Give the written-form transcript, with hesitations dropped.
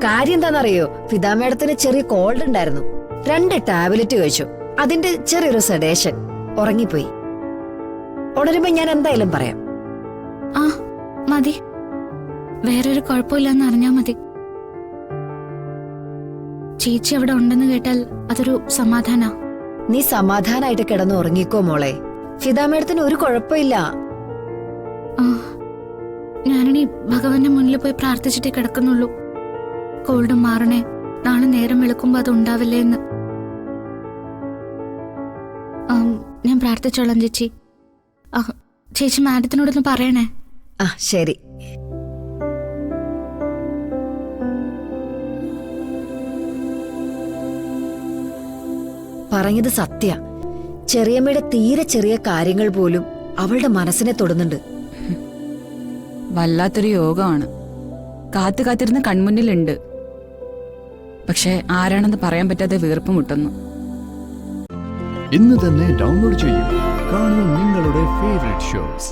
കാര്യം എന്താണെന്നറിയോ, ഫിദ മേഡത്തിന് ചെറിയ കോൾഡ് ഉണ്ടായിരുന്നു. 2 ടാബ്ലറ്റ് കഴിച്ചു. അതിന്റെ ചെറിയൊരു സെഡേഷൻ. ഉറങ്ങിപ്പോയി. ഉണരുമ്പോ ഞാൻ എന്തായാലും പറയാം. ആ മതി, വേറൊരു കുഴപ്പമില്ലെന്ന് അറിഞ്ഞാ മതി. ചേച്ചി അവിടെ ഉണ്ടെന്ന് കേട്ടാൽ അതൊരു സമാധാനാ. നീ സമാധാനായിട്ട് കിടന്ന് ഉറങ്ങിക്കോ മോളെ. ഫിദ മേഡത്തിന് ഒരു കുഴപ്പമില്ല. ഞാനിനി ഭഗവാന്റെ മുന്നിൽ പോയി പ്രാർത്ഥിച്ചിട്ടേ കിടക്കുന്നുള്ളൂ. കോൾഡ് മാറണേ, നാളെ നേരം വെളുക്കുമ്പോ അത് ഉണ്ടാവില്ലേ എന്ന്. ഞാൻ പ്രാർത്ഥിച്ചോളാം ചേച്ചി. ചേച്ചി മാഡത്തിനോടൊന്ന് പറയണേ. ആ ശരി. പറഞ്ഞത് സത്യ. ചെറിയമ്മയുടെ തീരെ ചെറിയ കാര്യങ്ങൾ പോലും അവളുടെ മനസ്സിനെ തൊടുന്നുണ്ട്. വല്ലാത്തൊരു യോഗമാണ്. കാത്തിരുന്ന് കൺമുന്നിലുണ്ട്. പക്ഷെ ആരാണെന്ന് പറയാൻ പറ്റാതെ വീർപ്പ് മുട്ടുന്നു. ഇന്ന് തന്നെ ഡൗൺലോഡ് ചെയ്യൂ. കാണൂ നിങ്ങളുടെ ഫേവറേറ്റ് ഷോസ്.